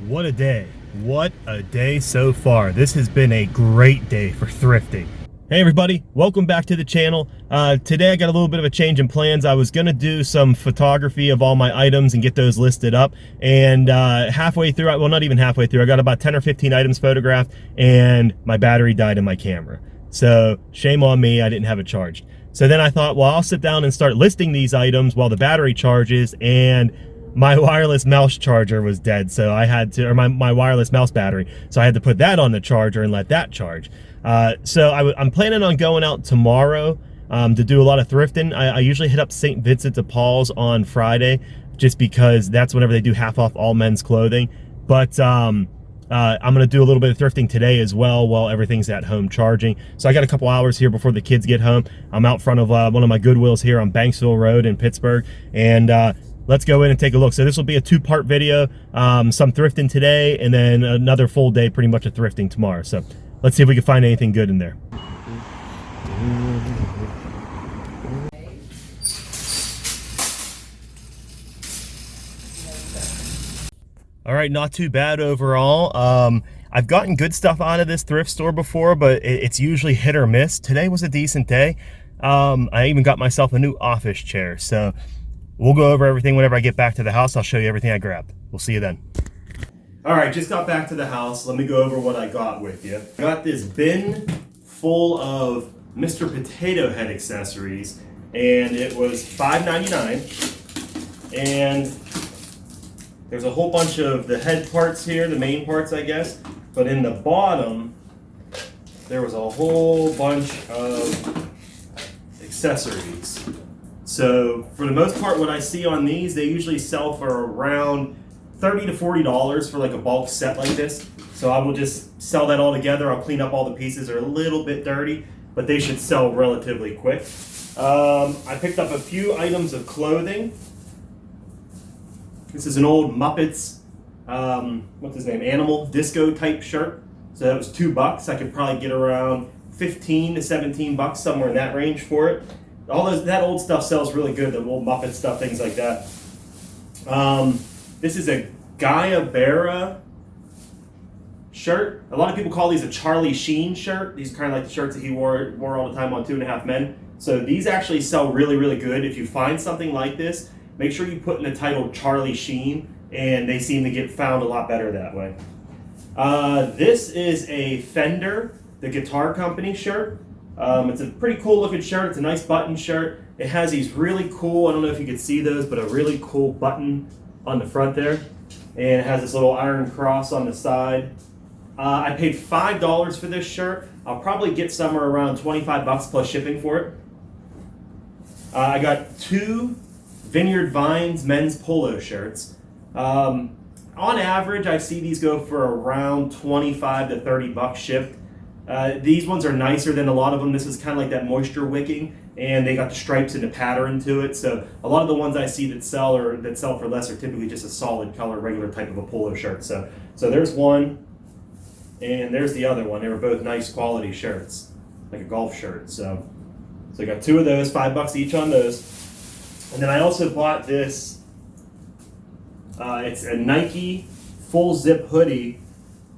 What a day. What a day so far. This has been a great day for thrifting. Hey everybody, welcome back to the channel. Today I got a little bit of a change in plans. I was gonna do some photography of all my items and get those listed up. And halfway through, well not even halfway through, I got about 10 or 15 items photographed and my battery died in my camera. So shame on me, I didn't have it charged. So then I thought, well, I'll sit down and start listing these items while the battery charges, and my wireless mouse charger was dead, so I had to, or my wireless mouse battery, so I had to put that on the charger and let that charge. So I'm planning on going out tomorrow to do a lot of thrifting. I usually hit up St. Vincent de Paul's on Friday, just because that's whenever they do half off all men's clothing. But I'm gonna do a little bit of thrifting today as well while everything's at home charging. So I got a couple hours here before the kids get home. I'm out front of one of my Goodwills here on Banksville Road in Pittsburgh, and let's go in and take a look. So this will be a two-part video, some thrifting today, and then another full day pretty much of thrifting tomorrow. So let's see if we can find anything good in there. All right, not too bad overall. I've gotten good stuff out of this thrift store before, but it's usually hit or miss. Today was a decent day. I even got myself a new office chair, so we'll go over everything whenever I get back to the house. I'll show you everything I grabbed. We'll see you then. All right, just got back to the house. Let me go over what I got with you. I got this bin full of Mr. Potato Head accessories, and it was $5.99. And there's a whole bunch of the head parts here, the main parts, I guess. But in the bottom, there was a whole bunch of accessories. So for the most part, what I see on these, they usually sell for around $30 to $40 for like a bulk set like this. So I will just sell that all together. I'll clean up all the pieces. They're a little bit dirty, but they should sell relatively quick. I picked up a few items of clothing. This is an old Muppets, what's his name, Animal Disco type shirt. So that was $2. I could probably get around 15 to 17 bucks, somewhere in that range for it. That old stuff sells really good, the old Muppet stuff, things like that. This is a Guyabera shirt. A lot of people call these a Charlie Sheen shirt. These are kind of like the shirts that he wore all the time on 2.5 Men. So these actually sell really, really good. If you find something like this, make sure you put in the title Charlie Sheen, and they seem to get found a lot better that way. This is a Fender, the guitar company shirt. It's a pretty cool looking shirt. It's a nice button shirt. It has these really cool, I don't know if you can see those, but a really cool button on the front there. And it has this little iron cross on the side. I paid $5 for this shirt. I'll probably get somewhere around 25 bucks plus shipping for it. I got two Vineyard Vines men's polo shirts. On average, I see these go for around 25 to 30 bucks shipped. These ones are nicer than a lot of them. This is kind of like that moisture wicking, and they got the stripes and the pattern to it. So a lot of the ones I see that sell for less are typically just a solid color, regular type of a polo shirt. So there's one, and there's the other one. They were both nice quality shirts, like a golf shirt. So I got two of those, $5 each on those. And then I also bought this. It's a Nike full zip hoodie.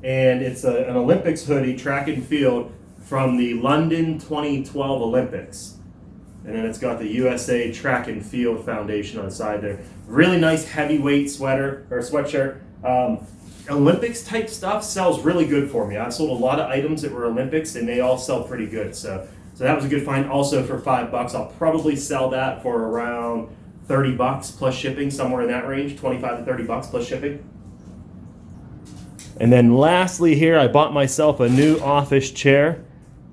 And it's an Olympics hoodie, track and field, from the London 2012 Olympics. And then it's got the USA Track and Field Foundation on the side there. Really nice heavyweight sweater or sweatshirt. Olympics type stuff sells really good for me. I've sold a lot of items that were Olympics, and they all sell pretty good. So that was a good find. Also for $5, I'll probably sell that for around 30 bucks plus shipping, somewhere in that range, 25 to 30 bucks plus shipping. And then lastly here, I bought myself a new office chair.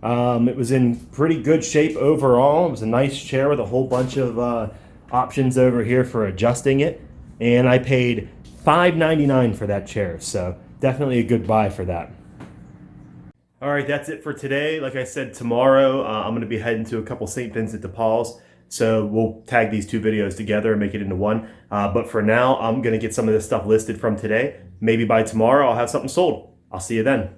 It was in pretty good shape overall. It was a nice chair with a whole bunch of options over here for adjusting it. And I paid $5.99 for that chair, so definitely a good buy for that. All right, that's it for today. Like I said, tomorrow I'm going to be heading to a couple St. Vincent de Paul's. So we'll tag these two videos together and make it into one. But for now, I'm going to get some of this stuff listed from today. Maybe by tomorrow, I'll have something sold. I'll see you then.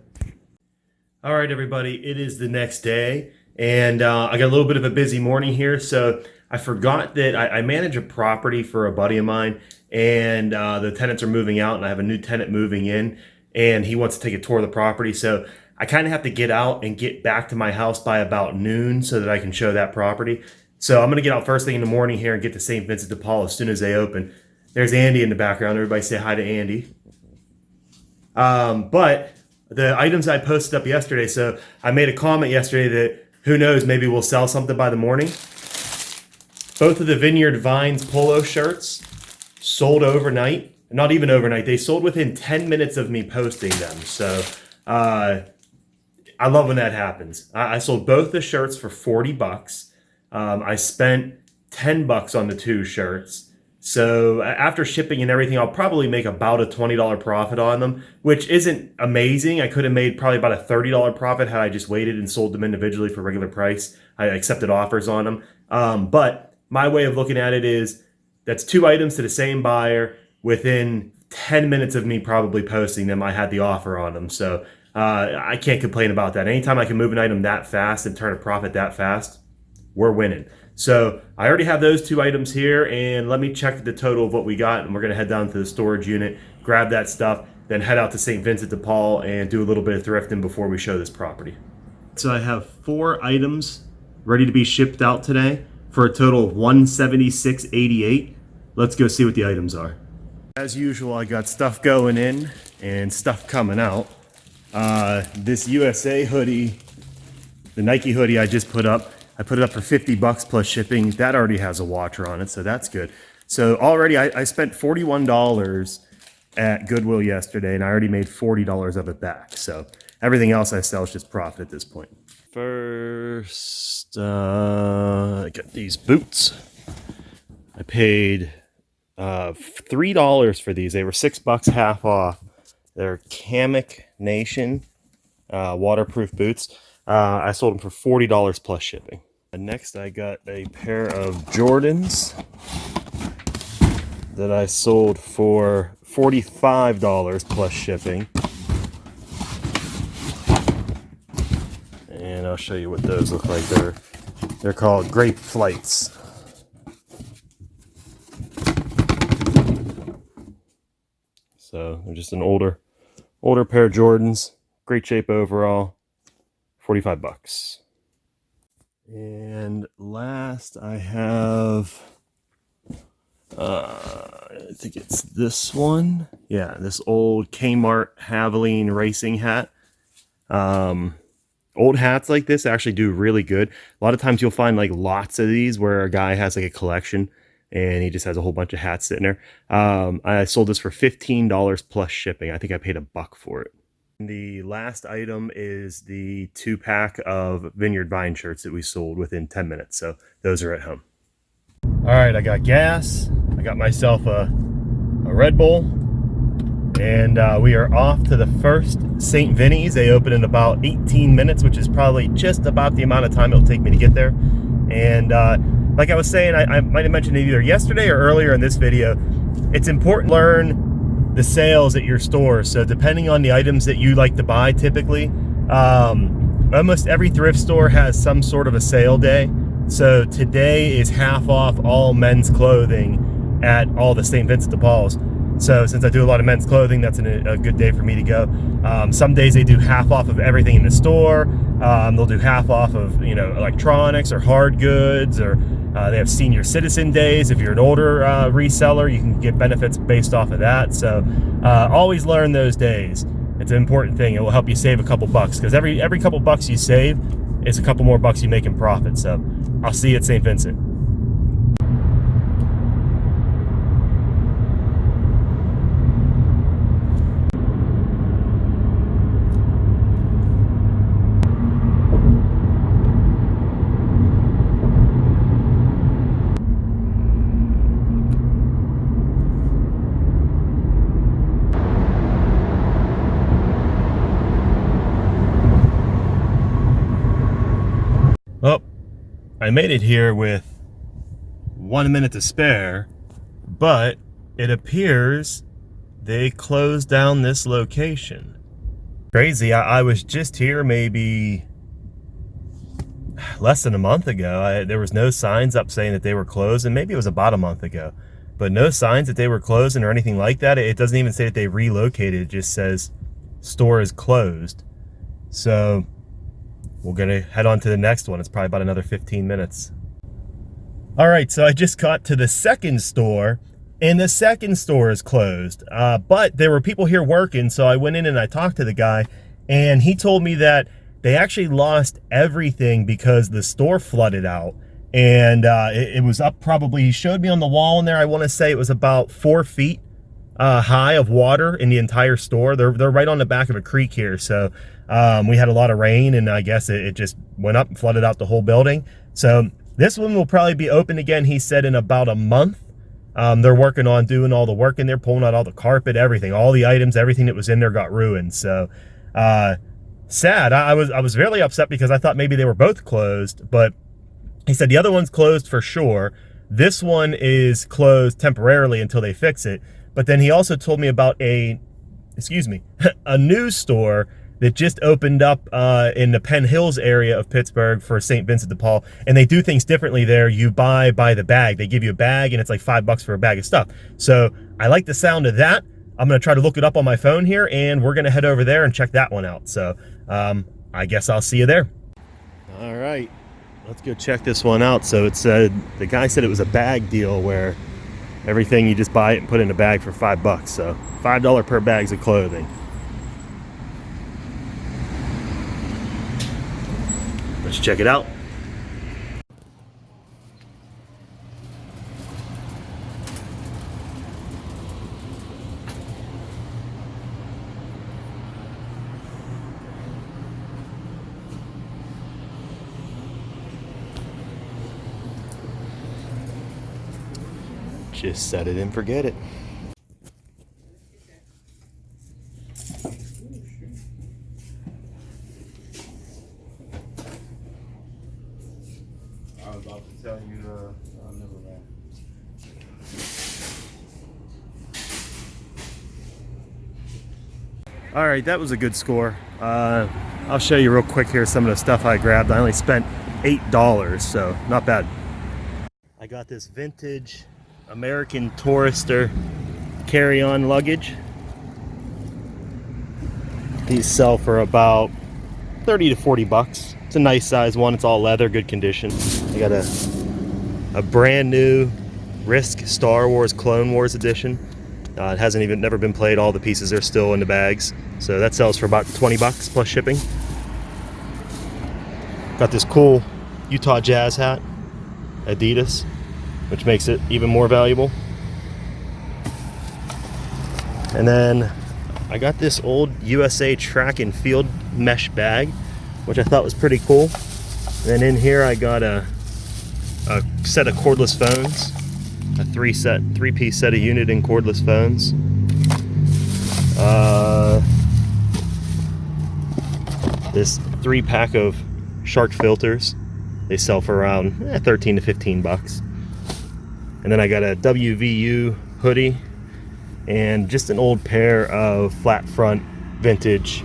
All right, everybody, it is the next day. And I got a little bit of a busy morning here. So I forgot that I manage a property for a buddy of mine. and the tenants are moving out, and I have a new tenant moving in, and he wants to take a tour of the property. So I kind of have to get out and get back to my house by about noon so that I can show that property. So I'm going to get out first thing in the morning here and get to St. Vincent de Paul as soon as they open. There's Andy in the background. Everybody say hi to Andy. But the items I posted up yesterday, so I made a comment yesterday that who knows, maybe we'll sell something by the morning. Both of the Vineyard Vines polo shirts sold overnight. Not even overnight. They sold within 10 minutes of me posting them. So I love when that happens. I sold both the shirts for 40 bucks. I spent 10 bucks on the 2 shirts. So after shipping and everything, I'll probably make about a $20 profit on them, which isn't amazing. I could have made probably about a $30 profit had I just waited and sold them individually for regular price. I accepted offers on them. But my way of looking at it is that's 2 items to the same buyer. Within 10 minutes of me probably posting them, I had the offer on them. So I can't complain about that. Anytime I can move an item that fast and turn a profit that fast, we're winning. So I already have those 2 items here, and let me check the total of what we got, and we're gonna head down to the storage unit, grab that stuff, then head out to St. Vincent de Paul and do a little bit of thrifting before we show this property. So I have 4 items ready to be shipped out today for a total of $176.88. Let's go see what the items are. As usual, I got stuff going in and stuff coming out. This USA hoodie, the Nike hoodie I just put up, I put it up for 50 bucks plus shipping. That already has a watcher on it, so that's good. So already I spent $41 at Goodwill yesterday, and I already made $40 of it back. So everything else I sell is just profit at this point. First, I got these boots. I paid $3 for these. They were $6 half off. They're Kamek Nation waterproof boots. I sold them for $40 plus shipping. And next I got a pair of Jordans that I sold for $45 plus shipping. And I'll show you what those look like. They're called Grape Flights. So they're just an older pair of Jordans. Great shape overall. 45 bucks. And last I have, I think it's this one. Yeah, this old Kmart Haveline racing hat. Old hats like this actually do really good. A lot of times you'll find like lots of these where a guy has like a collection and he just has a whole bunch of hats sitting there. I sold this for $15 plus shipping. I think I paid $1 for it. The last item is the 2-pack of Vineyard Vine shirts that we sold within 10 minutes. So those are at home. All right, I got gas. I got myself a Red Bull. And we are off to the first St. Vinny's. They open in about 18 minutes, which is probably just about the amount of time it'll take me to get there. And like I was saying, I might have mentioned it either yesterday or earlier in this video, it's important to learn the sales at your store. So depending on the items that you like to buy, typically, almost every thrift store has some sort of a sale day. So today is half off all men's clothing at all the St. Vincent de Paul's. So since I do a lot of men's clothing, that's a good day for me to go. Some days they do half off of everything in the store. They'll do half off of, electronics or hard goods, or they have senior citizen days. If you're an older reseller, you can get benefits based off of that. So always learn those days. It's an important thing. It will help you save a couple bucks, because every couple bucks you save is a couple more bucks you make in profit. So I'll see you at St. Vincent. Well, I made it here with 1 minute to spare, but it appears they closed down this location. Crazy, I was just here maybe less than a month ago. There was no signs up saying that they were closed, and maybe it was about a month ago. but no signs that they were closing or anything like that. It doesn't even say that they relocated. It just says store is closed. So we're gonna head on to the next one. It's probably about another 15 minutes. All right, so I just got to the second store, and the second store is closed. But there were people here working, so I went in and I talked to the guy, and he told me that they actually lost everything because the store flooded out. And it was up probably, he showed me on the wall in there, I want to say it was about 4 feet high of water in the entire store. They're right on the back of a creek here, so we had a lot of rain, and I guess it just went up and flooded out the whole building. So this one will probably be open again, he said, in about a month. They're working on doing all the work in there, pulling out all the carpet, everything, all the items, everything that was in there got ruined. So sad. I was really upset because I thought maybe they were both closed, but he said the other one's closed for sure. This one is closed temporarily until they fix it. But then he also told me about a new store that just opened up in the Penn Hills area of Pittsburgh for St. Vincent de Paul. And they do things differently there. You buy by the bag. They give you a bag and it's like $5 for a bag of stuff. So I like the sound of that. I'm gonna try to look it up on my phone here, and we're gonna head over there and check that one out. So I guess I'll see you there. All right. Let's go check this one out. So it said, the guy said it was a bag deal where everything you just buy it and put in a bag for $5. So $5 per bags of clothing. Let's check it out. Just set it and forget it. I was about to tell you, I'll never ran. All right, that was a good score. I'll show you real quick here some of the stuff I grabbed. I only spent $8, so not bad. I got this vintage American Tourister carry-on luggage. These sell for about 30 to 40 bucks. It's a nice size one. It's all leather, good condition. I got a brand new Risk Star Wars Clone Wars edition. It hasn't even never been played. All the pieces are still in the bags. So that sells for about 20 bucks plus shipping. Got this cool Utah Jazz hat, Adidas, which makes it even more valuable. And then I got this old USA track and field mesh bag, which I thought was pretty cool. And then in here I got a set of cordless phones, a three-piece set of unit and cordless phones. This 3-pack of Shark filters. They sell for around 13 to 15 bucks. And then I got a WVU hoodie and just an old pair of flat front vintage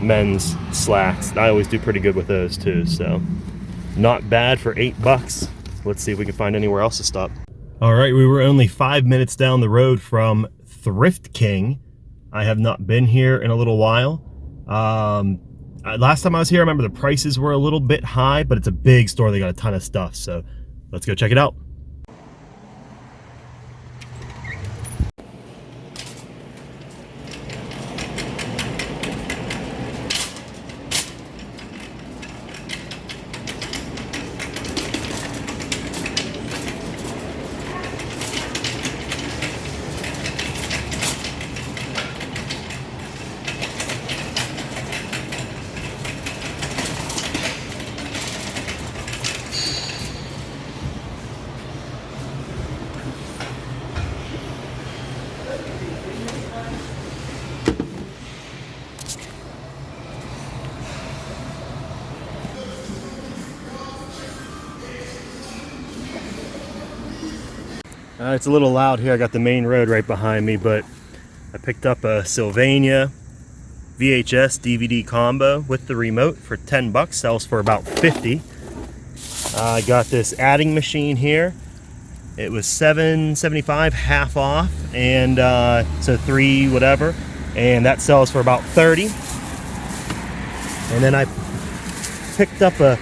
men's slacks. I always do pretty good with those too, so not bad for $8. Let's see if we can find anywhere else to stop. All right, we were only 5 minutes down the road from Thrift King. I have not been here in a little while. Last time I was here, I remember the prices were a little bit high, but it's a big store. They got a ton of stuff, so let's go check it out. It's a little loud here. I got the main road right behind me, but I picked up a Sylvania VHS DVD combo with the remote for 10 bucks. Sells for about 50. I got this adding machine here. It was $7.75 half off, and so $3 whatever, and that sells for about $30. And then I picked up a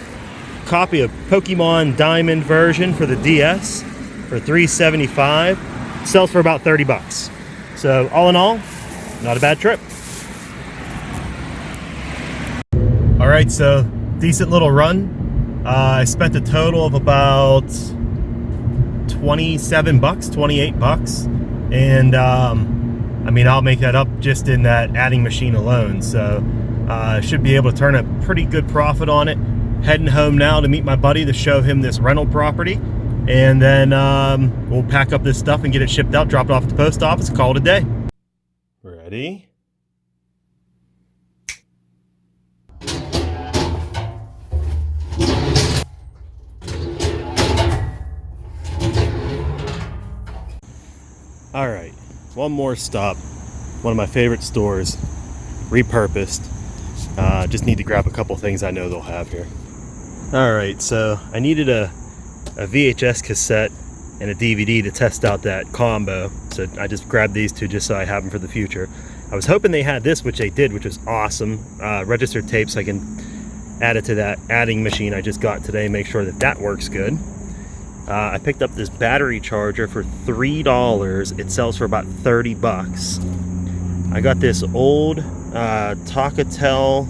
copy of Pokemon Diamond version for the DS for $3.75. Sells for about $30. So all in all, not a bad trip. All right, so decent little run. I spent a total of about $27, $28, and I mean, I'll make that up just in that adding machine alone. So should be able to turn a pretty good profit on it. Heading home now to meet my buddy to show him this rental property, and then we'll pack up this stuff and get it shipped out, drop it off at the post office, call it a day. Ready? All right, one more stop. One of my favorite stores, repurposed. Just need to grab a couple things I know they'll have here. All right, so I needed a VHS cassette and a DVD to test out that combo. So I just grabbed these two just so I have them for the future. I was hoping they had this, which they did, which was awesome. Registered tape, so I can add it to that adding machine I just got today, make sure that that works good. I picked up this battery charger for $3. It sells for about $30. I got this old Talkatel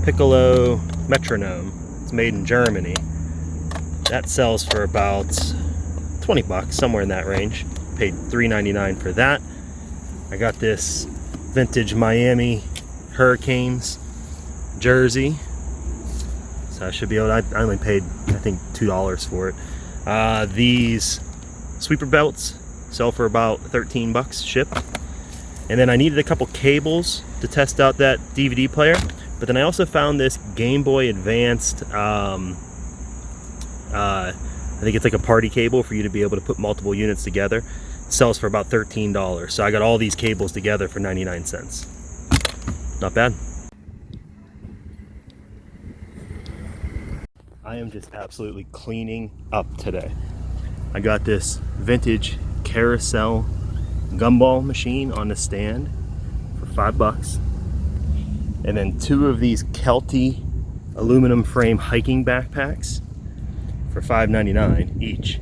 Piccolo metronome. It's made in Germany. That sells for about $20, somewhere in that range. Paid $3.99 for that. I got this vintage Miami Hurricanes jersey. So I should be able to, I only paid, I think, $2 for it. These sweeper belts sell for about $13 shipped. And then I needed a couple cables to test out that DVD player. But then I also found this Game Boy Advanced, I think it's like a party cable for you to be able to put multiple units together. It sells for about $13. So I got all these cables together for 99 cents. Not bad. I am just absolutely cleaning up today. I got this vintage carousel gumball machine on the stand for $5. And then 2 of these Kelty aluminum frame hiking backpacks for $5.99 each.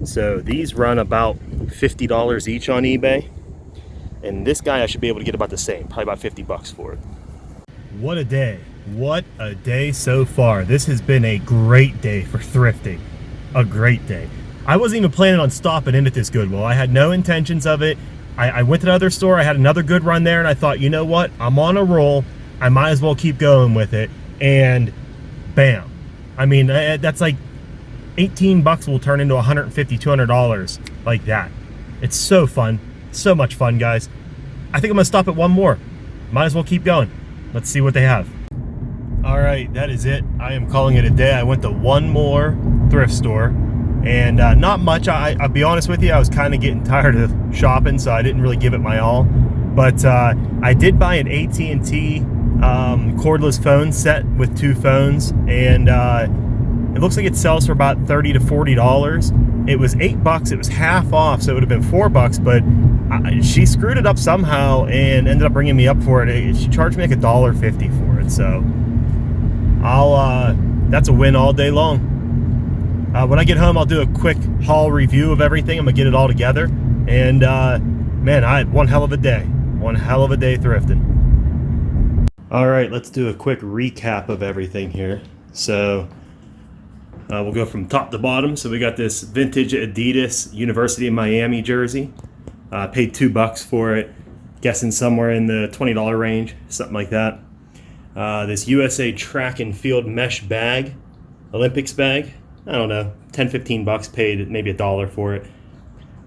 So these run about $50 each on eBay. And this guy I should be able to get about the same, probably about $50 for it. What a day. What a day so far. This has been a great day for thrifting. A great day. I wasn't even planning on stopping in at this Goodwill. I had no intentions of it. I went to the other store. I had another good run there, and I thought, you know what? I'm on a roll. I might as well keep going with it. And bam. I mean, that's like $18 will turn into $150, $200 like that. It's so fun. So much fun, guys. I think I'm going to stop at one more. Might as well keep going. Let's see what they have. All right, that is it. I am calling it a day. I went to one more thrift store, and not much. I'll be honest with you, I was kind of getting tired of shopping, so I didn't really give it my all. But I did buy an AT&T cordless phone set with 2 phones, and it looks like it sells for about $30 to $40. It was $8. It was half off, so it would have been $4. But she screwed it up somehow and ended up bringing me up for it. She charged me like $1.50 for it. So that's a win all day long. When I get home, I'll do a quick haul review of everything. I'm gonna get it all together. And man, I had one hell of a day. One hell of a day thrifting. All right, let's do a quick recap of everything here. So we'll go from top to bottom. So we got this vintage Adidas University of Miami jersey. Paid $2 for it. Guessing somewhere in the $20 range, something like that. This USA track and field mesh bag, Olympics bag. I don't know, $10, $15. Paid maybe $1 for it.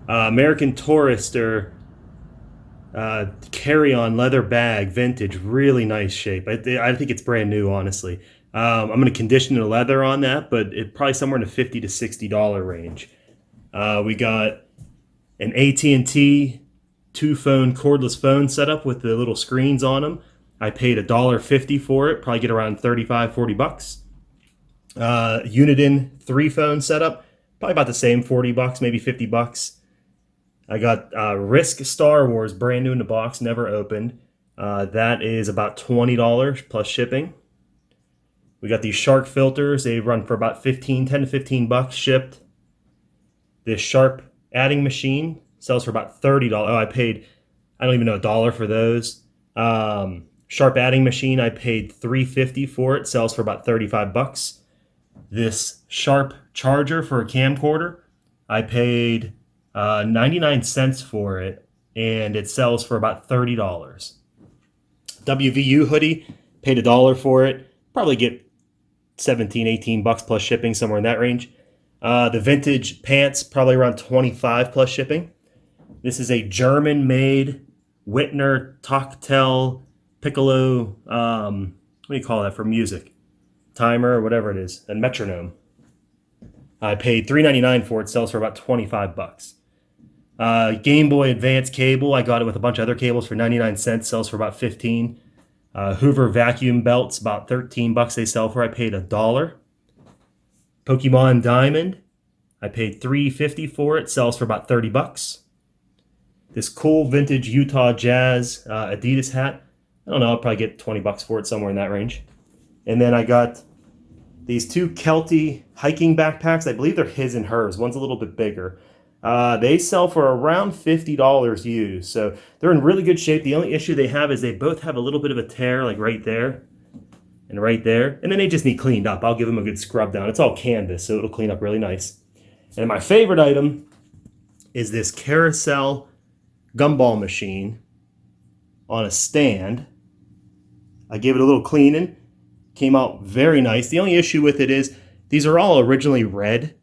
American Tourister carry-on leather bag, vintage, really nice shape. I think it's brand new, honestly. I'm going to condition the leather on that, but it probably somewhere in the $50 to $60 range. We got an AT&T 2-phone cordless phone setup with the little screens on them. I paid $1.50 for it, probably get around $35, $40. Uniden 3-phone setup, probably about the same, 40 bucks, maybe 50 bucks. I got Risk Star Wars, brand new in the box, never opened. That is about $20 plus shipping. We got these Shark filters. They run for about 10 to 15 bucks shipped. This Sharp adding machine sells for about $30. Oh, I don't even know, $1 for those. Sharp adding machine, I paid $3.50 for it. Sells for about 35 bucks. This Sharp charger for a camcorder, I paid 99 cents for it, and it sells for about $30. WVU hoodie, paid $1 for it. Probably get 17, 18 bucks plus shipping, somewhere in that range. The vintage pants, probably around 25 plus shipping. This is a German-made Whitner Toctel Piccolo, what do you call that for music? Timer or whatever it is, a metronome. I paid $3.99 for it, sells for about 25 bucks. Game Boy Advance cable, I got it with a bunch of other cables for 99 cents, sells for about 15. Hoover vacuum belts, about 13 bucks they sell for. I paid $1. Pokemon Diamond, I paid $3.50 for it, sells for about 30 bucks. This cool vintage Utah Jazz Adidas hat, I don't know, I'll probably get 20 bucks for it, somewhere in that range. And then I got these two Kelty hiking backpacks. I believe they're his and hers. One's a little bit bigger. They sell for around $50 used. So they're in really good shape. The only issue they have is they both have a little bit of a tear, like right there and right there. And then they just need cleaned up. I'll give them a good scrub down. It's all canvas, so it'll clean up really nice. And my favorite item is this carousel gumball machine on a stand. I gave it a little cleaning. Came out very nice. The only issue with it is these are all originally red.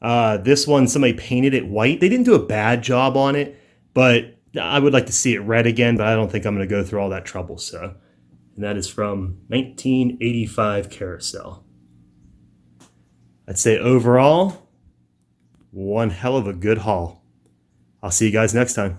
This one, somebody painted it white. They didn't do a bad job on it, but I would like to see it red again, but I don't think I'm going to go through all that trouble. So, and that is from 1985 Carousel. I'd say overall, one hell of a good haul. I'll see you guys next time.